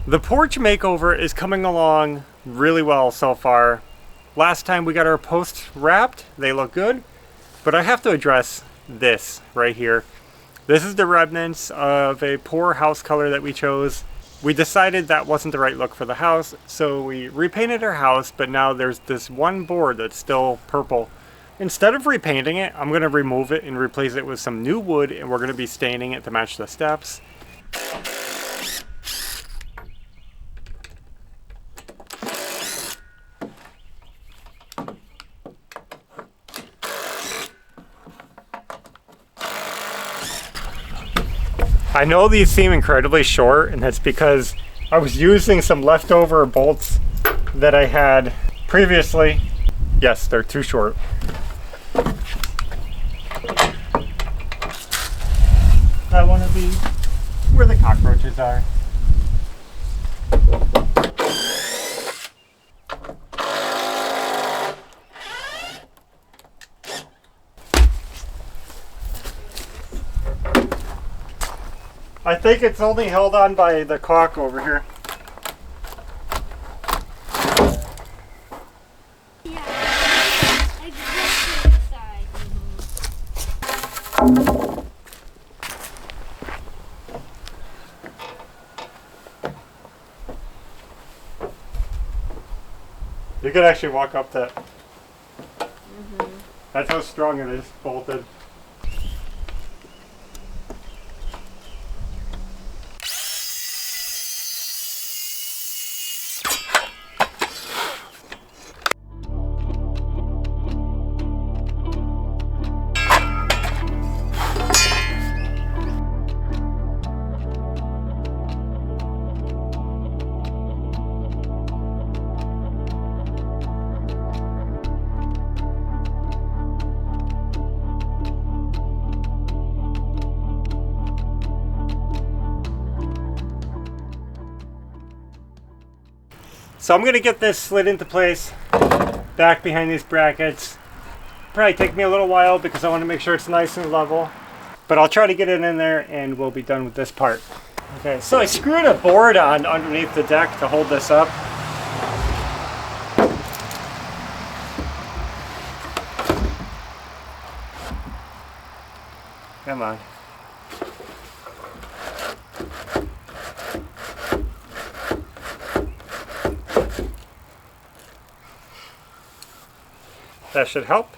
The porch makeover is coming along really well so far. Last time we got our posts wrapped, they look good, but I have to address this right here. This is the remnants of a poor house color that we chose. We decided that wasn't the right look for the house, so we repainted our house, but now there's this one board that's still purple. Instead of repainting it, I'm going to remove it and replace it with some new wood, and we're going to be staining it to match the steps. I know these seem incredibly short, and that's because I was using some leftover bolts that I had previously. Yes, they're too short. I want to be where the cockroaches are. I think it's only held on by the caulk over here. Yeah, I just inside. You could actually walk up that. That's how strong it is, bolted. So I'm gonna get this slid into place back behind these brackets. Probably take me a little while because I want to make sure it's nice and level, but I'll try to get it in there and we'll be done with this part. Okay, so I screwed a board on underneath the deck to hold this up. Come on. That should help.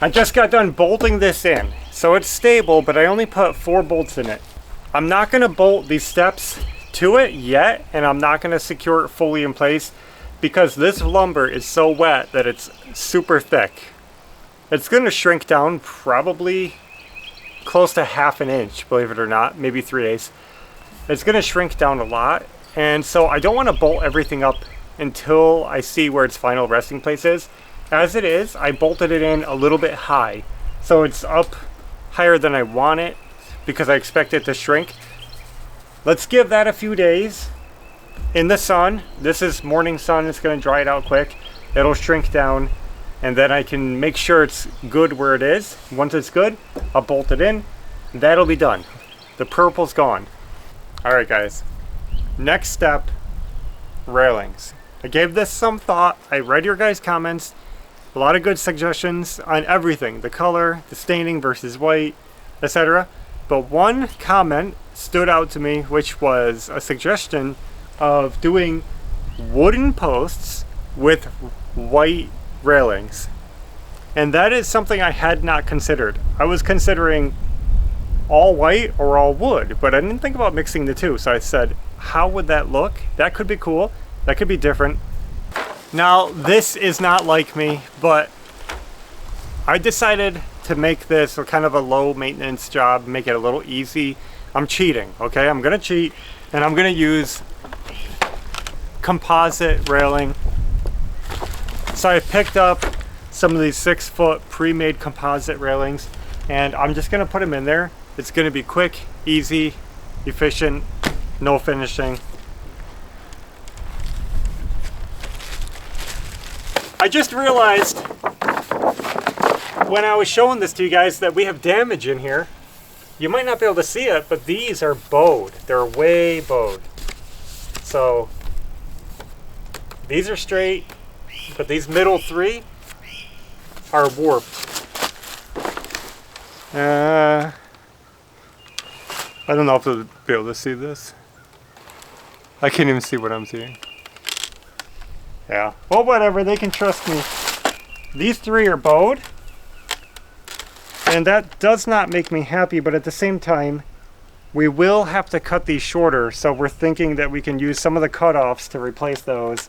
I just got done bolting this in. So it's stable, but I only put 4 bolts in it. I'm not gonna bolt these steps to it yet, and I'm not gonna secure it fully in place because this lumber is so wet that it's super thick. It's gonna shrink down probably close to ½ an inch, believe it or not, maybe 3/8. It's gonna shrink down a lot, and so I don't wanna bolt everything up until I see where its final resting place is. As it is, I bolted it in a little bit high. So it's up higher than I want it because I expect it to shrink. Let's give that a few days in the sun. This is morning sun, it's gonna dry it out quick. It'll shrink down and then I can make sure it's good where it is. Once it's good, I'll bolt it in. That'll be done. The purple's gone. All right guys, next step, railings. I gave this some thought. I read your guys' comments. A lot of good suggestions on everything. The color, the staining versus white, etc. But one comment stood out to me, which was a suggestion of doing wooden posts with white railings. And that is something I had not considered. I was considering all white or all wood, but I didn't think about mixing the two. So I said, how would that look? That could be cool. That could be different. Now, this is not like me, but I decided to make this a kind of a low maintenance job, make it a little easy. I'm cheating, okay? I'm gonna cheat and I'm gonna use composite railing. So I picked up some of these 6-foot pre-made composite railings and I'm just gonna put them in there. It's gonna be quick, easy, efficient, no finishing. I just realized when I was showing this to you guys that we have damage in here. You might not be able to see it, but these are bowed. They're way bowed. So these are straight, but these middle three are warped. I don't know if they'll be able to see this. I can't even see what I'm seeing. Yeah. Well, whatever. They can trust me. These three are bowed. And that does not make me happy, but at the same time, we will have to cut these shorter. So we're thinking that we can use some of the cutoffs to replace those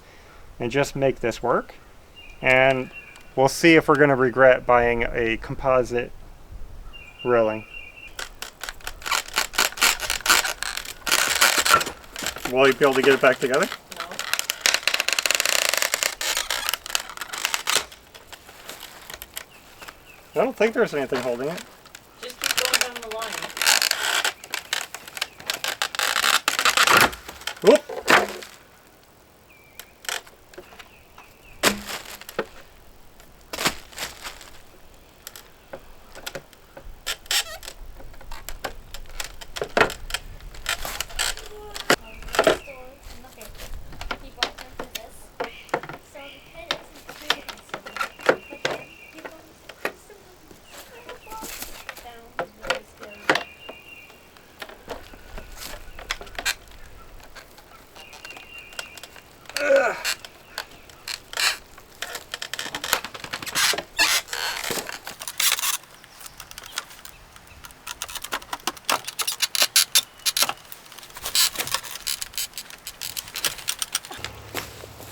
and just make this work. And we'll see if we're going to regret buying a composite railing. Will you be able to get it back together? No. I don't think there's anything holding it. Just keep going down the line. Whoop!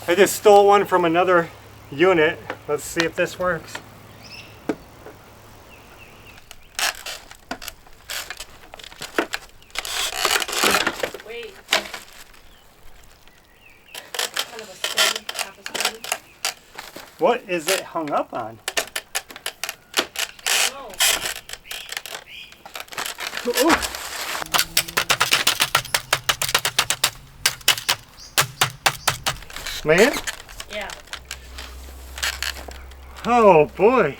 I just stole one from another unit. Let's see if this works. Wait. Kind of a steady, half a steady. What is it hung up on? No. Ooh. Man? Yeah. Oh boy.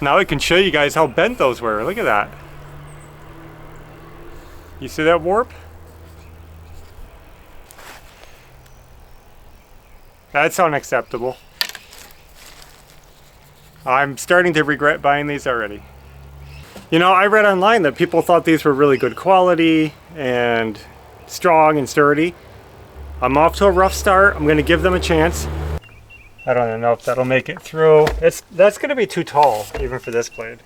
Now I can show you guys how bent those were. Look at that. You see that warp? That's unacceptable. I'm starting to regret buying these already. You know, I read online that people thought these were really good quality and strong and sturdy. I'm off to a rough start. I'm going to give them a chance. I don't even know if that'll make it through. That's going to be too tall, even for this blade.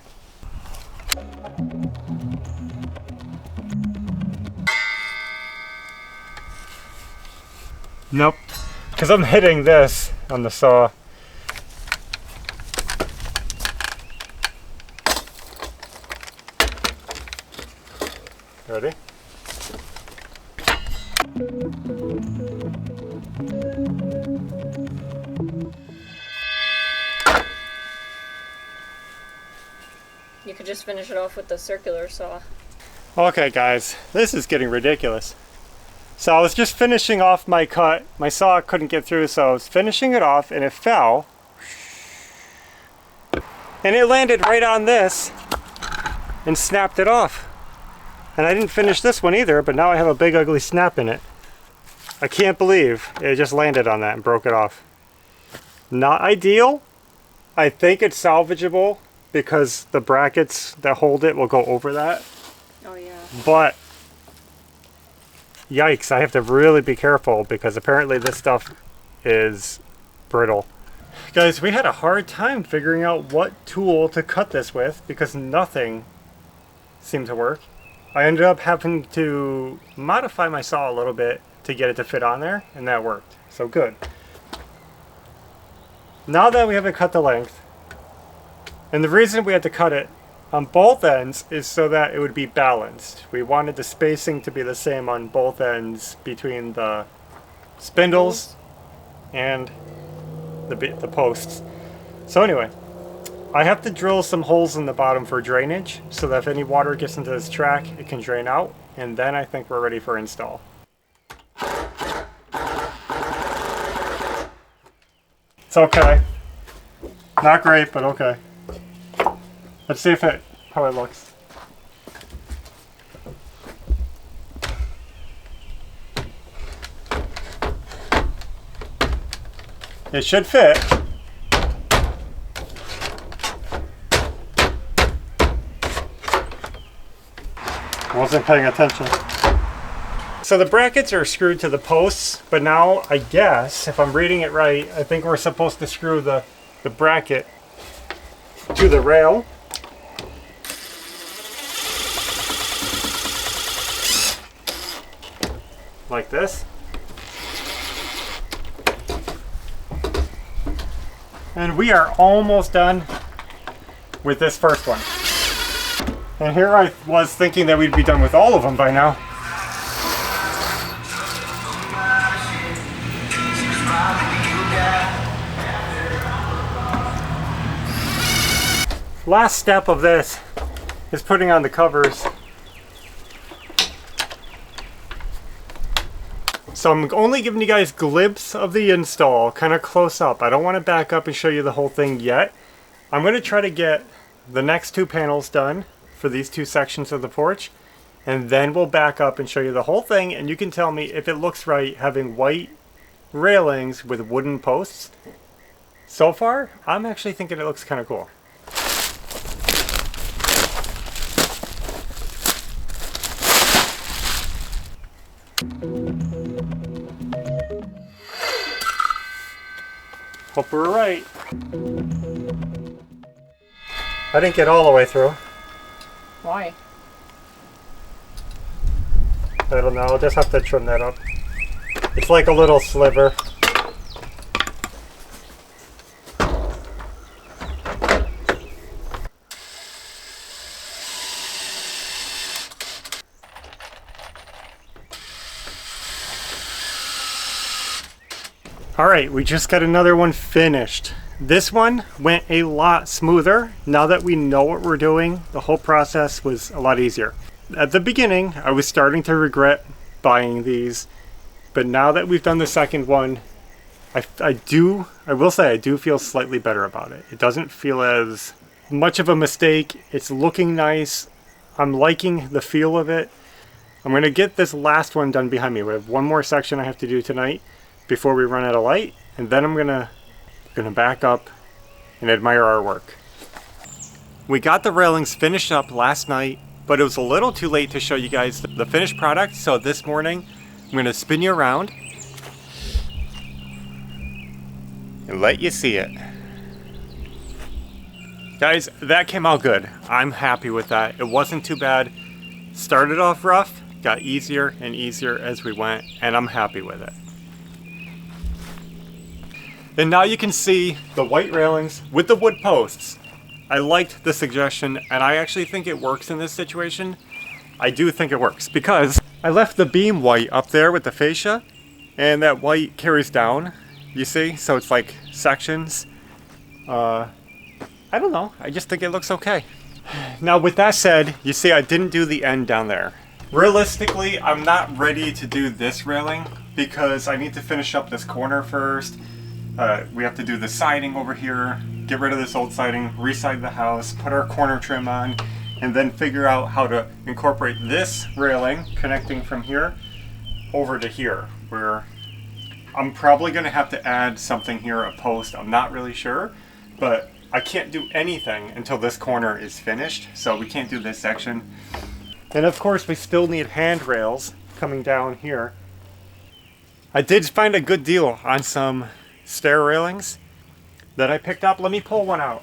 Nope, because I'm hitting this on the saw. Ready? You could just finish it off with the circular saw. Okay guys, this is getting ridiculous. So I was just finishing off my cut. My saw couldn't get through, so I was finishing it off and it fell. And it landed right on this and snapped it off. And I didn't finish this one either, but now I have a big ugly snap in it. I can't believe it just landed on that and broke it off. Not ideal. I think it's salvageable because the brackets that hold it will go over that. Oh yeah. But yikes, I have to really be careful because apparently this stuff is brittle. Guys, we had a hard time figuring out what tool to cut this with because nothing seemed to work. I ended up having to modify my saw a little bit to get it to fit on there, and that worked. So good. Now that we have it cut the length, and the reason we had to cut it on both ends is so that it would be balanced. We wanted the spacing to be the same on both ends between the spindles and the posts. So anyway, I have to drill some holes in the bottom for drainage so that if any water gets into this track, it can drain out, and then I think we're ready for install. It's okay. Not great, but okay. Let's see how it looks. It should fit. Wasn't paying attention. So the brackets are screwed to the posts, but now I guess, if I'm reading it right, I think we're supposed to screw the bracket to the rail. Like this. And we are almost done with this first one. And here I was thinking that we'd be done with all of them by now. Last step of this is putting on the covers. So I'm only giving you guys a glimpse of the install, kind of close up. I don't want to back up and show you the whole thing yet. I'm going to try to get the next two panels done for these two sections of the porch, and then we'll back up and show you the whole thing, and you can tell me if it looks right having white railings with wooden posts. So far, I'm actually thinking it looks kind of cool. Hope we were right. I didn't get all the way through. Why? I don't know, I'll just have to trim that up. It's like a little sliver. Alright, we just got another one finished. This one went a lot smoother. Now that we know what we're doing, the whole process was a lot easier. At the beginning, I was starting to regret buying these, but now that we've done the second one, I will say I do feel slightly better about it. It doesn't feel as much of a mistake. It's looking nice. I'm liking the feel of it. I'm going to get this last one done behind me. We have one more section I have to do tonight before we run out of light, and then I'm gonna back up and admire our work. We got the railings finished up last night, but it was a little too late to show you guys the finished product, so this morning I'm gonna spin you around and let you see it. Guys, that came out good. I'm happy with that. It wasn't too bad. Started off rough, got easier and easier as we went, and I'm happy with it. And now you can see the white railings with the wood posts. I liked the suggestion, and I actually think it works in this situation. I do think it works because I left the beam white up there with the fascia, and that white carries down, you see? So it's like sections. I don't know, I just think it looks okay. Now with that said, you see I didn't do the end down there. Realistically, I'm not ready to do this railing because I need to finish up this corner first. We have to do the siding over here, get rid of this old siding, re-side the house, put our corner trim on, and then figure out how to incorporate this railing connecting from here over to here, where I'm probably going to have to add something here, a post. I'm not really sure, but I can't do anything until this corner is finished, so we can't do this section. And of course we still need handrails coming down here. I did find a good deal on some stair railings that I picked up. Let me pull one out.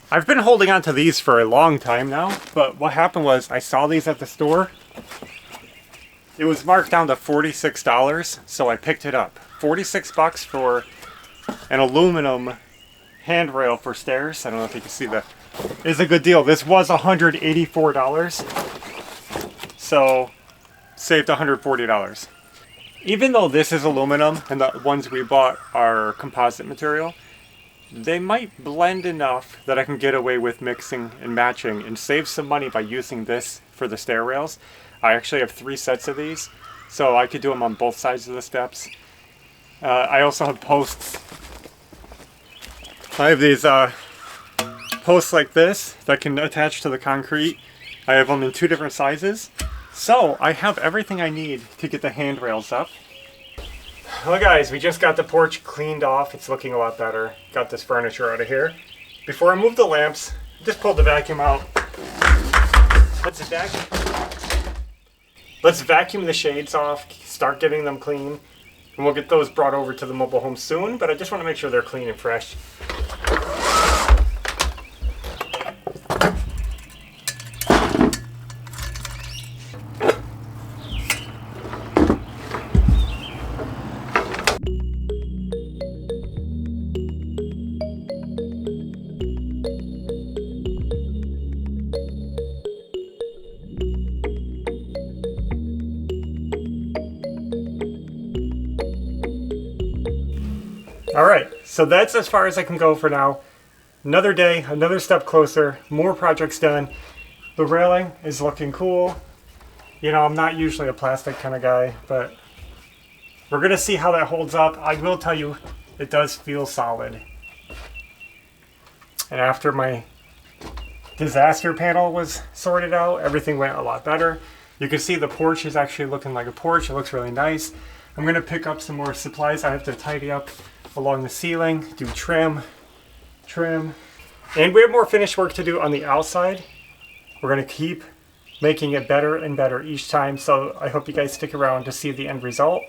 I've been holding on to these for a long time now, but what happened was I saw these at the store. It was marked down to $46, so I picked it up. 46 bucks for an aluminum handrail for stairs. I don't know if you can see that. It's a good deal. This was $184, so saved $140. Even though this is aluminum and the ones we bought are composite material, they might blend enough that I can get away with mixing and matching and save some money by using this for the stair rails. I actually have 3 sets of these, so I could do them on both sides of the steps. I also have posts. I have these posts like this that can attach to the concrete. I have them in 2 different sizes. So I have everything I need to get the handrails up. Well guys, we just got the porch cleaned off. It's looking a lot better. Got this furniture out of here. Before I move the lamps, just pulled the vacuum out. Let's vacuum the shades off, start getting them clean, and we'll get those brought over to the mobile home soon, but I just want to make sure they're clean and fresh. Alright, so that's as far as I can go for now. Another day, another step closer, more projects done. The railing is looking cool. You know, I'm not usually a plastic kind of guy, but we're going to see how that holds up. I will tell you, it does feel solid. And after my disaster panel was sorted out, everything went a lot better. You can see the porch is actually looking like a porch. It looks really nice. I'm going to pick up some more supplies. I have to tidy up along the ceiling, do trim, and we have more finished work to do on the outside. We're going to keep making it better and better each time, so I hope you guys stick around to see the end result.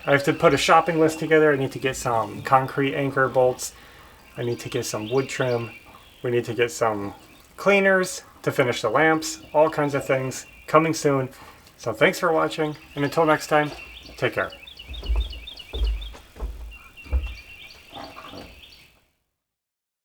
I have to put a shopping list together. I need to get some concrete anchor bolts. I need to get some wood trim. We need to get some cleaners to finish the lamps, all kinds of things coming soon. So thanks for watching, and until next time, take care.